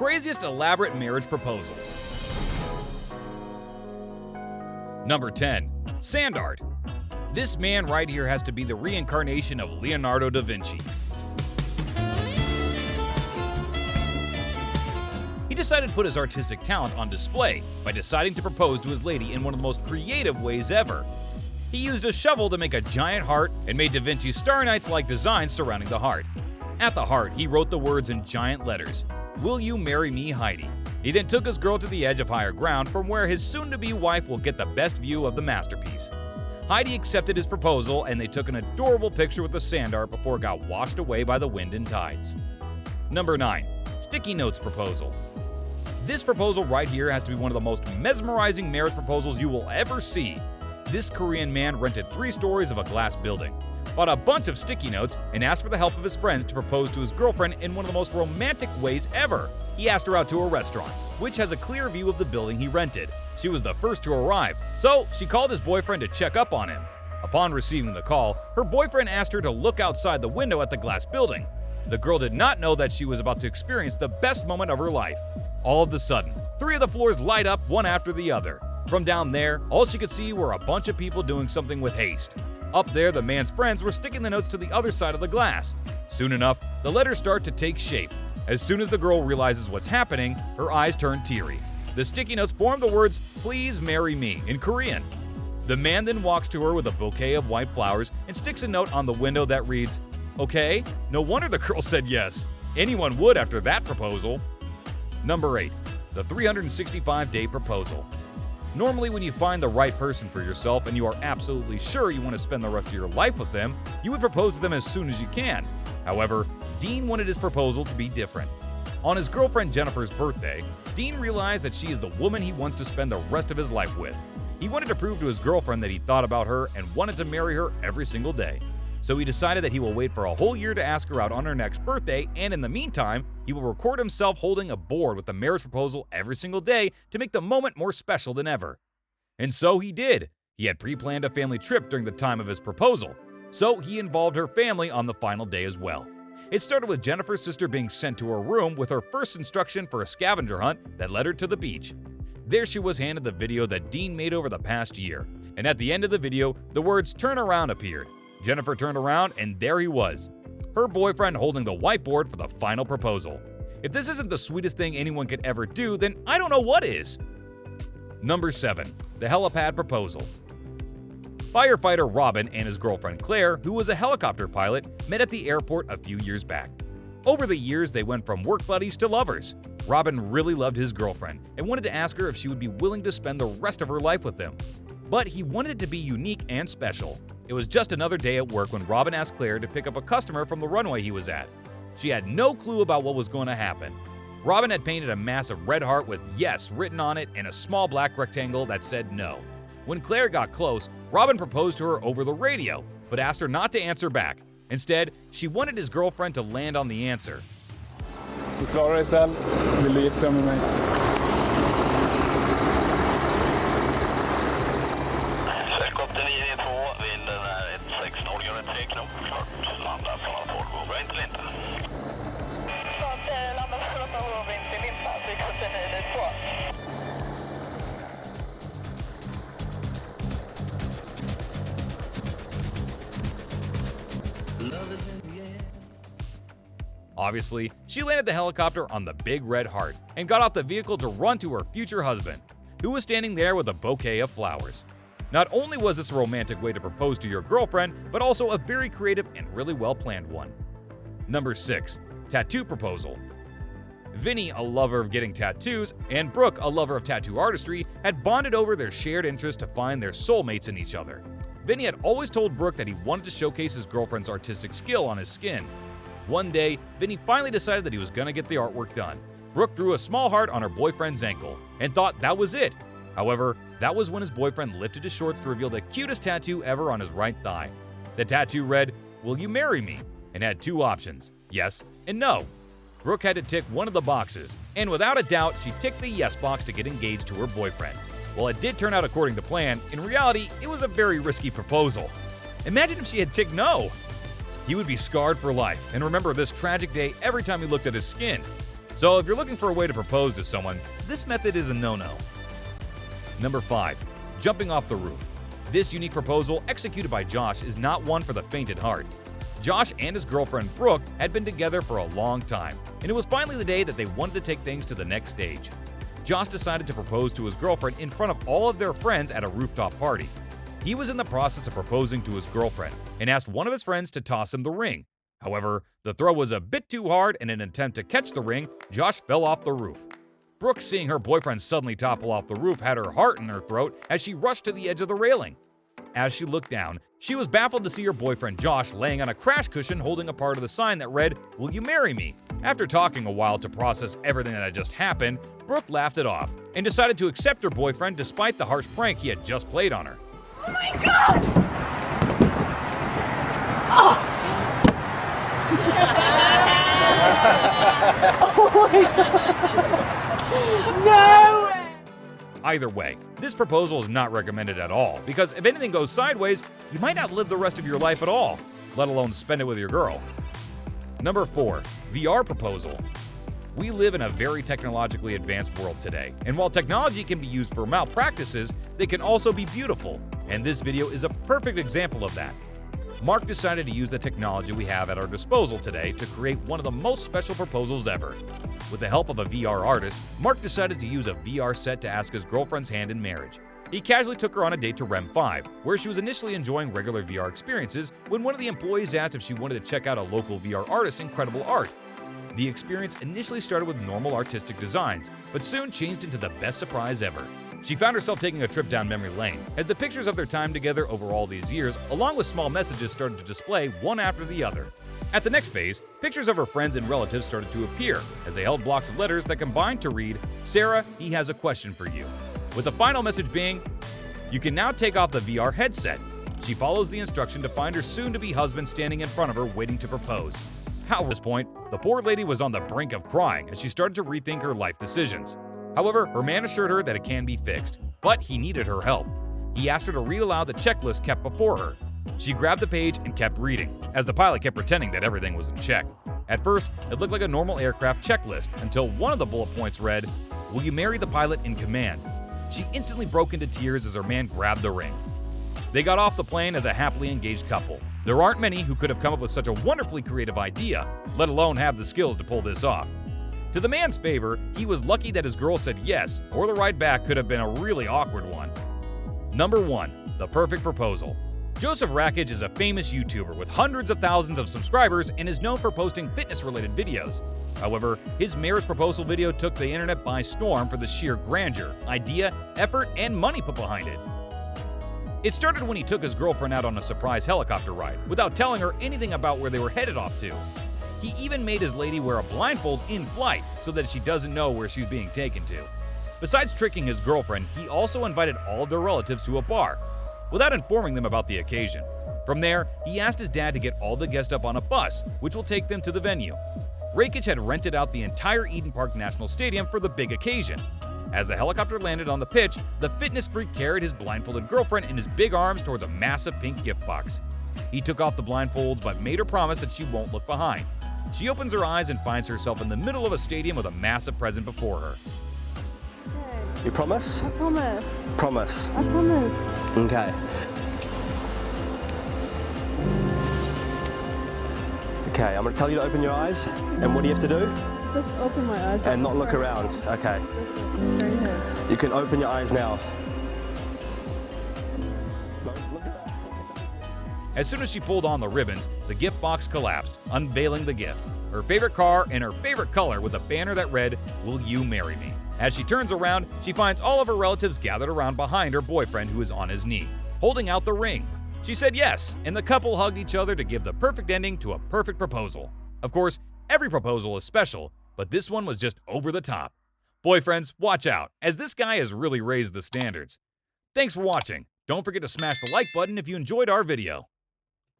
craziest elaborate marriage proposals. Number 10. Sand art. This man right here has to be the reincarnation of Leonardo da Vinci. He decided to put his artistic talent on display by deciding to propose to his lady in one of the most creative ways ever. He used a shovel to make a giant heart and made Da Vinci's Star Knights-like designs surrounding the heart. At the heart, he wrote the words in giant letters, "Will you marry me, Heidi?" He then took his girl to the edge of higher ground from where his soon-to-be wife will get the best view of the masterpiece. Heidi accepted his proposal and they took an adorable picture with the sand art before it got washed away by the wind and tides. Number 9. Sticky notes proposal. This proposal right here has to be one of the most mesmerizing marriage proposals you will ever see. This Korean man rented 3 stories of a glass building, bought a bunch of sticky notes, and asked for the help of his friends to propose to his girlfriend in one of the most romantic ways ever. He asked her out to a restaurant, which has a clear view of the building he rented. She was the first to arrive, so she called his boyfriend to check up on him. Upon receiving the call, her boyfriend asked her to look outside the window at the glass building. The girl did not know that she was about to experience the best moment of her life. All of a sudden, 3 of the floors light up one after the other. From down there, all she could see were a bunch of people doing something with haste. Up there, the man's friends were sticking the notes to the other side of the glass. Soon enough, the letters start to take shape. As soon as the girl realizes what's happening, her eyes turn teary. The sticky notes form the words, "Please marry me," in Korean. The man then walks to her with a bouquet of white flowers and sticks a note on the window that reads, "Okay." No wonder the girl said yes. Anyone would after that proposal. Number 8. The 365-day proposal. Normally, when you find the right person for yourself and you are absolutely sure you want to spend the rest of your life with them, you would propose to them as soon as you can. However, Dean wanted his proposal to be different. On his girlfriend Jennifer's birthday, Dean realized that she is the woman he wants to spend the rest of his life with. He wanted to prove to his girlfriend that he thought about her and wanted to marry her every single day. So he decided that he will wait for a whole year to ask her out on her next birthday, and in the meantime, he will record himself holding a board with the marriage proposal every single day to make the moment more special than ever. And so he did. He had pre-planned a family trip during the time of his proposal, so he involved her family on the final day as well. It started with Jennifer's sister being sent to her room with her first instruction for a scavenger hunt that led her to the beach. There she was handed the video that Dean made over the past year, and at the end of the video, the words "turn around" appeared. Jennifer turned around and there he was, her boyfriend holding the whiteboard for the final proposal. If this isn't the sweetest thing anyone could ever do, then I don't know what is. Number 7. The helipad proposal. Firefighter Robin and his girlfriend Claire, who was a helicopter pilot, met at the airport a few years back. Over the years, they went from work buddies to lovers. Robin really loved his girlfriend and wanted to ask her if she would be willing to spend the rest of her life with him. But he wanted it to be unique and special. It was just another day at work when Robin asked Claire to pick up a customer from the runway he was at. She had no clue about what was going to happen. Robin had painted a massive red heart with "yes" written on it and a small black rectangle that said "no." When Claire got close, Robin proposed to her over the radio, but asked her not to answer back. Instead, she wanted his girlfriend to land on the answer. Så klara dig själv. Vill du gifta dig med mig? Helikopter 992, vinden är 160, gör 3 knop, klart. Landa från 12, går inte till inte. Landa från 12, går inte till inte, helikopter 992. Obviously, she landed the helicopter on the big red heart and got off the vehicle to run to her future husband, who was standing there with a bouquet of flowers. Not only was this a romantic way to propose to your girlfriend, but also a very creative and really well-planned one. Number 6. Tattoo proposal. Vinny, a lover of getting tattoos, and Brooke, a lover of tattoo artistry, had bonded over their shared interest to find their soulmates in each other. Vinny had always told Brooke that he wanted to showcase his girlfriend's artistic skill on his skin. One day, Vinny finally decided that he was going to get the artwork done. Brooke drew a small heart on her boyfriend's ankle and thought that was it. However, that was when his boyfriend lifted his shorts to reveal the cutest tattoo ever on his right thigh. The tattoo read, "Will you marry me?" and had 2 options, yes and no. Brooke had to tick one of the boxes, and without a doubt, she ticked the yes box to get engaged to her boyfriend. While it did turn out according to plan, in reality, it was a very risky proposal. Imagine if she had ticked no. He would be scarred for life and remember this tragic day every time he looked at his skin. So if you're looking for a way to propose to someone, this method is a no-no. Number 5. Jumping off the roof. This unique proposal, executed by Josh, is not one for the faint at heart. Josh and his girlfriend Brooke had been together for a long time, and it was finally the day that they wanted to take things to the next stage. Josh decided to propose to his girlfriend in front of all of their friends at a rooftop party. He was in the process of proposing to his girlfriend and asked one of his friends to toss him the ring. However, the throw was a bit too hard, and in an attempt to catch the ring, Josh fell off the roof. Brooke, seeing her boyfriend suddenly topple off the roof, had her heart in her throat as she rushed to the edge of the railing. As she looked down, she was baffled to see her boyfriend Josh laying on a crash cushion holding a part of the sign that read, "Will you marry me?" After talking a while to process everything that had just happened, Brooke laughed it off and decided to accept her boyfriend despite the harsh prank he had just played on her. Oh my God! Oh! Oh my God! No way! Either way, this proposal is not recommended at all, because if anything goes sideways, you might not live the rest of your life at all, let alone spend it with your girl. Number 4. VR proposal. We live in a very technologically advanced world today, and while technology can be used for malpractices, they can also be beautiful, and this video is a perfect example of that. Mark decided to use the technology we have at our disposal today to create one of the most special proposals ever. With the help of a VR artist, Mark decided to use a VR set to ask his girlfriend's hand in marriage. He casually took her on a date to REM 5, where she was initially enjoying regular VR experiences when one of the employees asked if she wanted to check out a local VR artist's incredible art. The experience initially started with normal artistic designs, but soon changed into the best surprise ever. She found herself taking a trip down memory lane, as the pictures of their time together over all these years, along with small messages, started to display one after the other. At the next phase, pictures of her friends and relatives started to appear, as they held blocks of letters that combined to read, "Sarah, he has a question for you," with the final message being, "You can now take off the VR headset." She follows the instruction to find her soon-to-be husband standing in front of her waiting to propose. However, at this point, the poor lady was on the brink of crying as she started to rethink her life decisions. However, her man assured her that it can be fixed, but he needed her help. He asked her to read aloud the checklist kept before her. She grabbed the page and kept reading, as the pilot kept pretending that everything was in check. At first, it looked like a normal aircraft checklist, until one of the bullet points read, "Will you marry the pilot in command?" She instantly broke into tears as her man grabbed the ring. They got off the plane as a happily engaged couple. There aren't many who could have come up with such a wonderfully creative idea, let alone have the skills to pull this off. To the man's favor, he was lucky that his girl said yes, or the ride back could have been a really awkward one. Number 1. The perfect proposal. Joseph Rakic is a famous YouTuber with hundreds of thousands of subscribers and is known for posting fitness-related videos. However, his marriage proposal video took the internet by storm for the sheer grandeur, idea, effort, and money put behind it. It started when he took his girlfriend out on a surprise helicopter ride, without telling her anything about where they were headed off to. He even made his lady wear a blindfold in flight so that she doesn't know where she's being taken to. Besides tricking his girlfriend, he also invited all of their relatives to a bar, without informing them about the occasion. From there, he asked his dad to get all the guests up on a bus, which will take them to the venue. Rakic had rented out the entire Eden Park National Stadium for the big occasion. As the helicopter landed on the pitch, the fitness freak carried his blindfolded girlfriend in his big arms towards a massive pink gift box. He took off the blindfolds but made her promise that she won't look behind. She opens her eyes and finds herself in the middle of a stadium with a massive present before her. You promise? I promise. Promise. I promise. Okay. Okay, I'm going to tell you to open your eyes. And what do you have to do? Just open my eyes. And not look around. Okay. Just look straight ahead. You can open your eyes now. As soon as she pulled on the ribbons, the gift box collapsed, unveiling the gift, her favorite car and her favorite color with a banner that read, "Will you marry me?" As she turns around, she finds all of her relatives gathered around behind her boyfriend who is on his knee, holding out the ring. She said yes, and the couple hugged each other to give the perfect ending to a perfect proposal. Of course, every proposal is special, but this one was just over the top. Boyfriends, watch out, as this guy has really raised the standards. Thanks for watching. Don't forget to smash the like button if you enjoyed our video.